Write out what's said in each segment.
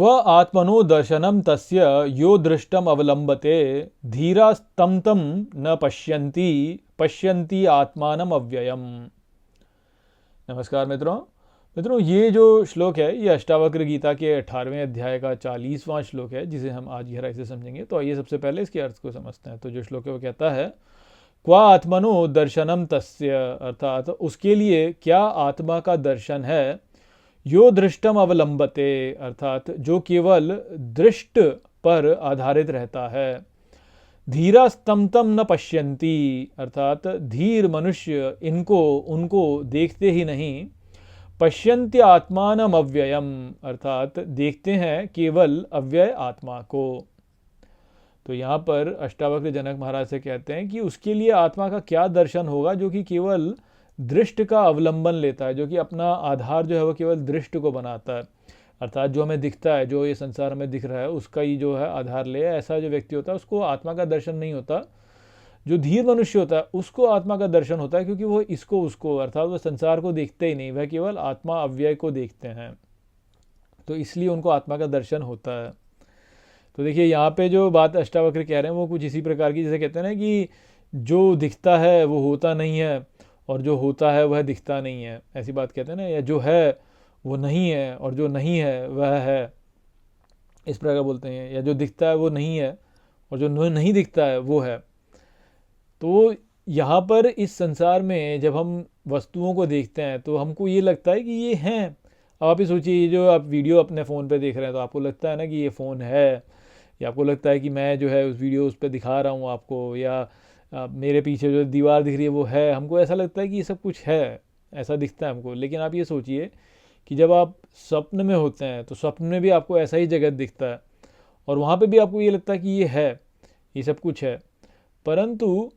क्व आत्मनो दर्शनम तस्य यो दृष्टम अवलंबते धीरास्तं तं न पश्यन्ति पश्यन्ति आत्मानम अव्ययम। नमस्कार मित्रों, ये जो श्लोक है ये अष्टावक्र गीता के 18वें अध्याय का 40वां श्लोक है, जिसे हम आज गहराई से समझेंगे। तो आइए सबसे पहले इसके अर्थ को समझते हैं। तो जो श्लोक है वो कहता है, क्वा आत्मनो दर्शनम तस्य, अर्थात उसके लिए क्या आत्मा का दर्शन है, यो दृष्टम अवलंबते, अर्थात जो केवल दृष्ट पर आधारित रहता है। धीरा स्तमतम न पश्यन्ति, अर्थात धीर मनुष्य उनको देखते ही नहीं। पश्यन्ति आत्मानम अव्ययम, अर्थात देखते हैं केवल अव्यय आत्मा को। तो यहाँ पर अष्टावक्र जनक महाराज से कहते हैं कि उसके लिए आत्मा का क्या दर्शन होगा जो कि केवल दृष्ट का अवलंबन लेता है, जो कि अपना आधार जो है वो केवल दृष्ट को बनाता है। अर्थात जो हमें दिखता है, जो ये संसार हमें दिख रहा है, उसका ही जो है आधार ले, ऐसा जो व्यक्ति होता है उसको आत्मा का दर्शन नहीं होता। जो धीर मनुष्य होता है उसको आत्मा का दर्शन होता है, क्योंकि वो उसको अर्थात वो संसार को देखते ही नहीं, वह केवल आत्मा अव्यय को देखते हैं। तो इसलिए उनको आत्मा का दर्शन होता है। तो देखिए यहाँ पे जो बात अष्टावक्र कह रहे हैं वो कुछ इसी प्रकार की, जैसे कहते हैं ना कि जो दिखता है वो होता नहीं है और जो होता है वह दिखता नहीं है, ऐसी बात कहते हैं ना। या जो है वो नहीं है और जो नहीं है वह है, इस प्रकार बोलते हैं। या जो दिखता है वो नहीं है और जो नहीं दिखता है वो है। तो यहाँ पर इस संसार में जब हम वस्तुओं को देखते हैं तो हमको ये लगता है कि ये हैं। अब आप ही सोचिए, ये जो आप वीडियो अपने फ़ोन पे देख रहे हैं तो आपको लगता है ना कि ये फ़ोन है, या आपको लगता है कि मैं जो है उस वीडियो उस पर दिखा रहा हूँ आपको, या मेरे पीछे जो दीवार दिख रही है वो है। हमको ऐसा लगता है कि ये सब कुछ है, ऐसा दिखता है हमको। लेकिन आप ये सोचिए कि जब आप स्वप्न में होते हैं तो स्वप्न में भी आपको ऐसा ही जगत दिखता है और वहाँ पे भी आपको ये लगता है कि ये है, ये सब कुछ है। परंतु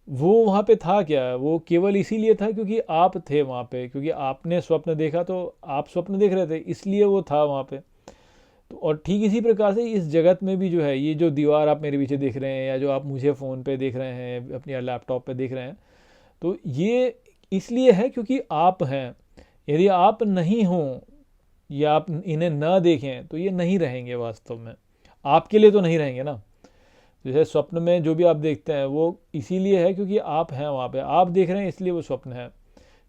वो वहाँ पे था क्या? वो केवल इसीलिए था क्योंकि आप थे वहाँ पे, क्योंकि आपने स्वप्न देखा तो आप स्वप्न देख रहे थे, इसलिए वो था वहाँ पे। तो और ठीक इसी प्रकार से इस जगत में भी जो है, ये जो दीवार आप मेरे पीछे देख रहे हैं या जो आप मुझे फ़ोन पे देख रहे हैं, अपने लैपटॉप पे देख रहे हैं, तो ये इसलिए है क्योंकि आप हैं। यदि आप नहीं हों या आप इन्हें न देखें तो ये नहीं रहेंगे वास्तव में, आपके लिए तो नहीं रहेंगे ना। जैसे स्वप्न में जो भी आप देखते हैं वो इसीलिए है क्योंकि आप हैं वहाँ पे, आप देख रहे हैं इसलिए वो स्वप्न है।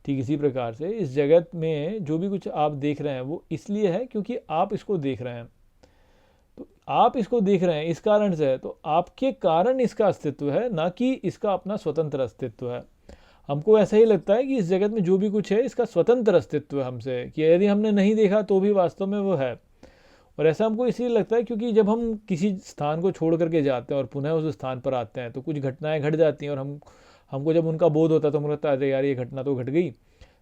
ठीक इसी प्रकार से इस जगत में जो भी कुछ आप देख रहे हैं वो इसलिए है क्योंकि आप इसको देख रहे हैं। तो आप इसको देख रहे हैं इस कारण से है, तो आपके कारण इसका अस्तित्व है, ना कि इसका अपना स्वतंत्र अस्तित्व है। हमको ऐसा ही लगता है कि इस जगत में जो भी कुछ है इसका स्वतंत्र अस्तित्व है हमसे, कि यदि हमने नहीं देखा तो भी वास्तव में वो है। और ऐसा हमको इसलिए लगता है क्योंकि जब हम किसी स्थान को छोड़ करके जाते हैं और पुनः उस स्थान पर आते हैं तो कुछ घटनाएं घट जाती हैं, और हमको जब उनका बोध होता है तो हमको लगता है अरे यार ये घटना तो घट गई,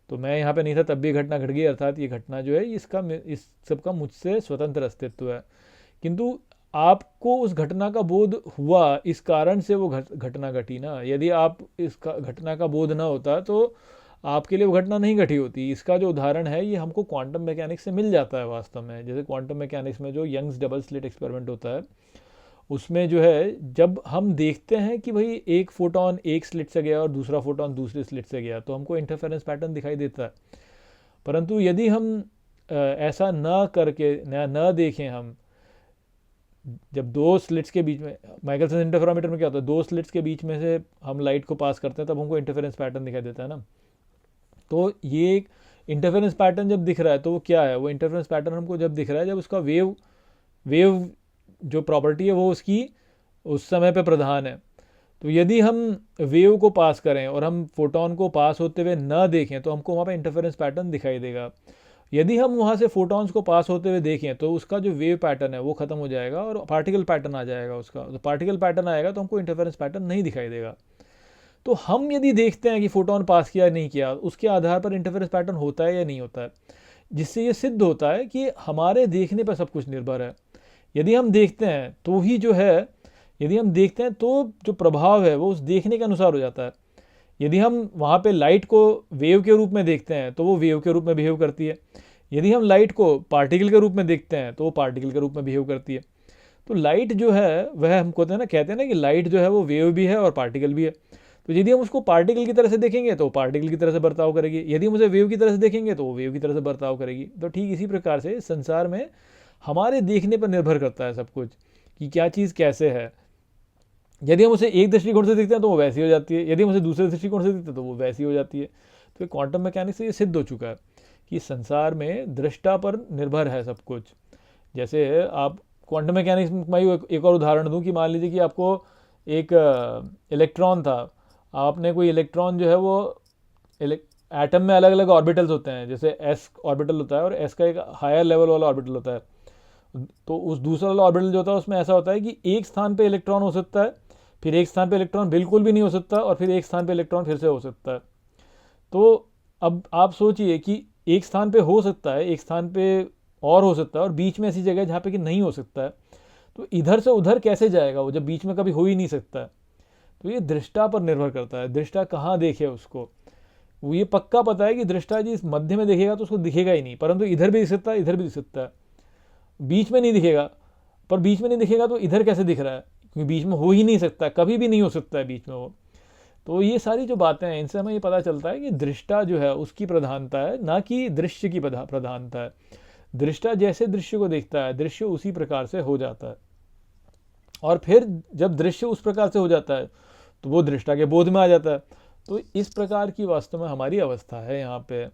तो मैं यहाँ पे नहीं था तब भी घटना घट गई, अर्थात ये घटना जो है इस सब का मुझसे स्वतंत्र अस्तित्व है। किंतु आपको उस घटना का बोध हुआ, इस कारण से वो घटना घटी ना। यदि आप इसका घटना का बोध ना होता तो आपके लिए वो घटना नहीं घटी होती। इसका जो उदाहरण है ये हमको क्वांटम मैकेनिक्स से मिल जाता है वास्तव में। जैसे क्वांटम मैकेनिक्स में जो यंग्स डबल स्लिट एक्सपेरिमेंट होता है, उसमें जो है जब हम देखते हैं कि भाई एक फोटोन एक स्लिट से गया और दूसरा फोटोन दूसरे स्लिट से गया, तो हमको इंटरफेरेंस पैटर्न दिखाई देता है। परंतु यदि हम ऐसा न करके न देखें, हम जब दो स्लिट्स के बीच में, माइकलसन इंटरफेरोमीटर में क्या होता है, दो स्लिट्स के बीच में से हम लाइट को पास करते हैं तब हमको इंटरफेरेंस पैटर्न दिखाई देता है ना। तो ये एक इंटरफेरेंस पैटर्न जब दिख रहा है तो वो क्या है, वो इंटरफेरेंस पैटर्न हमको जब दिख रहा है जब उसका वेव जो प्रॉपर्टी है वो उसकी उस समय पे प्रधान है। तो यदि हम वेव को पास करें और हम फोटोन को पास होते हुए न देखें तो हमको वहाँ पे इंटरफेरेंस पैटर्न दिखाई देगा। यदि हम वहाँ से फोटॉन्स को पास होते हुए देखें तो उसका जो वेव पैटर्न है वो ख़त्म हो जाएगा और पार्टिकल पैटर्न आ जाएगा उसका। तो पार्टिकल पैटर्न आएगा तो हमको इंटरफेरेंस पैटर्न नहीं दिखाई देगा। तो हम यदि देखते हैं कि फोटोन पास किया या नहीं किया, उसके आधार पर इंटरफेरेंस पैटर्न होता है या नहीं होता है, जिससे ये सिद्ध होता है कि हमारे देखने पर सब कुछ निर्भर है। यदि हम देखते हैं तो ही जो है, यदि हम देखते हैं तो जो प्रभाव है वो उस देखने के अनुसार हो जाता है। यदि हम वहाँ पे लाइट को वेव के रूप में देखते हैं तो वो वेव के रूप में बिहेव करती है। यदि हम लाइट को पार्टिकल के रूप में देखते हैं तो वो पार्टिकल के रूप में बिहेव करती है। तो लाइट जो है वह हम कहते हैं ना कि लाइट जो है वो वेव भी है और पार्टिकल भी है। तो यदि हम उसको पार्टिकल की तरह से देखेंगे तो पार्टिकल की तरह से बर्ताव करेगी, यदि हम उसे वेव की तरह से देखेंगे तो वो वेव की तरह से बर्ताव करेगी। तो ठीक इसी प्रकार से संसार में हमारे देखने पर निर्भर करता है सब कुछ कि क्या चीज़ कैसे है। यदि हम उसे एक दृष्टिकोण से देखते हैं तो वो वैसी हो जाती है, यदि हम उसे दूसरे दृष्टिकोण से देखते हैं तो वो वैसी हो जाती है। तो क्वांटम मैकेनिक्स से ये सिद्ध हो चुका है कि संसार में दृष्टा पर निर्भर है सब कुछ। जैसे आप क्वांटम मैकेनिक्स में एक और उदाहरण दूं कि मान लीजिए कि आपको एक इलेक्ट्रॉन था, आपने कोई इलेक्ट्रॉन जो है वो एटम में अलग अलग ऑर्बिटल्स होते हैं, जैसे एस ऑर्बिटल होता है और एस का एक हायर लेवल वाला ऑर्बिटल होता है। तो उस दूसरा वाला ऑर्बिटल जो होता है उसमें ऐसा होता है कि एक स्थान पे इलेक्ट्रॉन हो सकता है, फिर एक स्थान पे इलेक्ट्रॉन बिल्कुल भी नहीं हो सकता, और फिर एक स्थान पे इलेक्ट्रॉन फिर से हो सकता है। तो अब आप सोचिए कि एक स्थान पे हो सकता है, एक स्थान पे और हो सकता है, और बीच में ऐसी जगह है जहाँ पे कि नहीं हो सकता है। तो इधर से उधर कैसे जाएगा वो, जब बीच में कभी हो ही नहीं सकता है। तो ये दृष्टा पर निर्भर करता है, दृष्टा कहाँ देखे उसको। वो ये पक्का पता है कि दृष्टा जी इस मध्य में देखेगा तो उसको दिखेगा ही नहीं, परंतु इधर भी दिख सकता है, इधर भी दिख सकता है। बीच में नहीं दिखेगा, पर बीच में नहीं दिखेगा तो इधर कैसे दिख रहा है, क्योंकि बीच में हो ही नहीं सकता, कभी भी नहीं हो सकता है बीच में वो। तो ये सारी जो बातें हैं इनसे हमें ये पता चलता है कि दृष्टा जो है उसकी प्रधानता है, ना कि दृश्य की प्रधानता है। दृष्टा जैसे दृश्य को देखता है, दृश्य उसी प्रकार से हो जाता है, और फिर जब दृश्य उस प्रकार से हो जाता है तो वो दृष्टा के बोध में आ जाता है। तो इस प्रकार की वास्तव में हमारी अवस्था है यहाँ पे।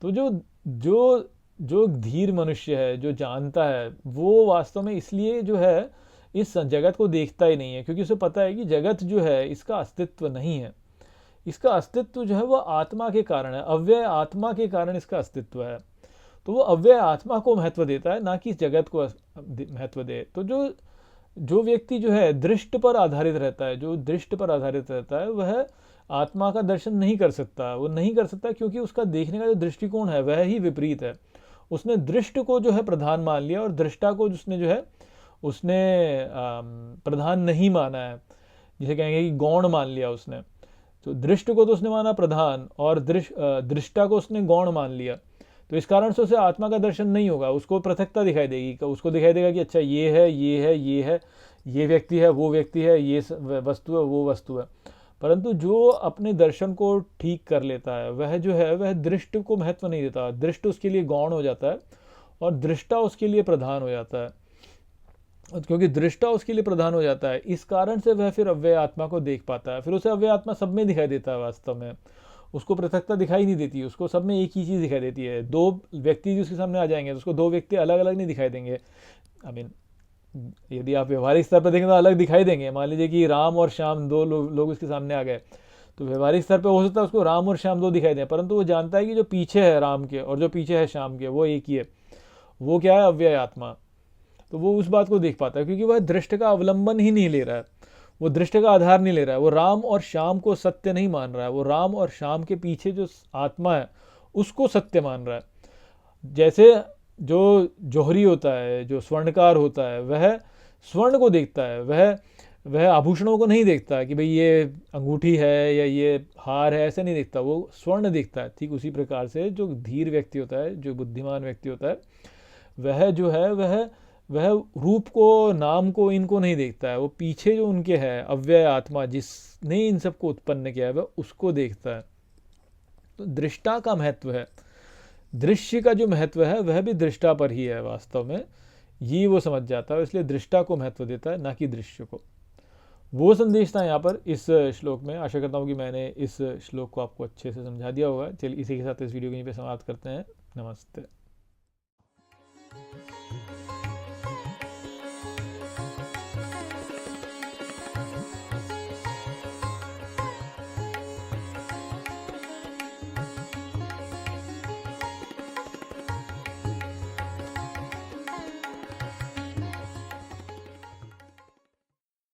तो जो जो जो धीर मनुष्य है, जो जानता है, वो वास्तव में इसलिए जो है इस जगत को देखता ही नहीं है, क्योंकि उसे पता है कि जगत जो है इसका अस्तित्व नहीं है। इसका अस्तित्व जो है वो आत्मा के कारण है, अव्यय आत्मा के कारण इसका अस्तित्व है। तो वो अव्यय आत्मा को महत्व देता है, ना कि जगत को महत्व दे। तो जो जो व्यक्ति जो है दृष्ट पर आधारित रहता है, जो दृष्ट पर आधारित रहता है, वह आत्मा का दर्शन नहीं कर सकता। वो नहीं कर सकता क्योंकि उसका देखने का जो दृष्टिकोण है वह ही विपरीत है। उसने दृष्ट को जो है प्रधान मान लिया, और दृष्टा को उसने जो है उसने प्रधान नहीं माना है, जिसे कहेंगे कि गौण मान लिया उसने। तो दृष्ट को तो उसने माना प्रधान, और दृष्टा को उसने गौण मान लिया। तो इस कारण से उसे आत्मा का दर्शन नहीं होगा, उसको पृथकता दिखाई देगी। उसको दिखाई देगा कि अच्छा ये है, ये है, ये है, ये व्यक्ति है, वो व्यक्ति है, ये वस्तु है, वो वस्तु है। परंतु जो अपने दर्शन को ठीक कर लेता है वह जो है वह दृष्ट को महत्व नहीं देता। दृष्ट उसके लिए गौण हो जाता है और दृष्टा उसके लिए प्रधान हो जाता है। क्योंकि दृष्टा उसके लिए प्रधान हो जाता है, इस कारण से वह फिर अव्यय आत्मा को देख पाता है। फिर उसे अव्यय आत्मा सब में दिखाई देता है। वास्तव में उसको पृथकता दिखाई नहीं देती, उसको सब में एक ही चीज़ दिखाई देती है। दो व्यक्ति जो उसके सामने आ जाएंगे तो उसको दो व्यक्ति अलग अलग नहीं दिखाई देंगे। आई मीन यदि आप व्यवहारिक स्तर पर देखें तो अलग दिखाई देंगे। मान लीजिए कि राम और श्याम दो लोग उसके सामने आ गए, तो व्यवहारिक स्तर पर हो सकता है उसको राम और श्याम दो दिखाई दें, परंतु वो जानता है कि जो पीछे है राम के और जो पीछे है श्याम के वो एक ही है। वो क्या है? अव्यय आत्मा। तो वो उस बात को देख पाता है क्योंकि वह दृष्ट का अवलंबन ही नहीं ले रहा है, वो दृष्ट का आधार नहीं ले रहा है। वो राम और श्याम को सत्य नहीं मान रहा है, वो राम और श्याम के पीछे जो आत्मा है उसको सत्य मान रहा है। जैसे जो जौहरी होता है, जो स्वर्णकार होता है, वह स्वर्ण को देखता है, वह आभूषणों को नहीं देखता कि भाई ये अंगूठी है या ये हार है, ऐसे नहीं देखता, वो स्वर्ण देखता है। ठीक उसी प्रकार से जो धीर व्यक्ति होता है, जो बुद्धिमान व्यक्ति होता है, वह जो है वह रूप को, नाम को, इनको नहीं देखता है। वो पीछे जो उनके है अव्यय आत्मा जिसने इन सबको उत्पन्न किया है वह उसको देखता है। तो दृष्टा का महत्व है, दृश्य का जो महत्व है वह भी दृष्टा पर ही है। वास्तव में ये वो समझ जाता है, इसलिए दृष्टा को महत्व देता है, ना कि दृश्य को। वो संदेश था यहाँ पर इस श्लोक में। आशा करता हूँ कि मैंने इस श्लोक को आपको अच्छे से समझा दिया होगा। चलिए इसी के साथ इस वीडियो को यहीं पे समाप्त करते हैं। नमस्ते।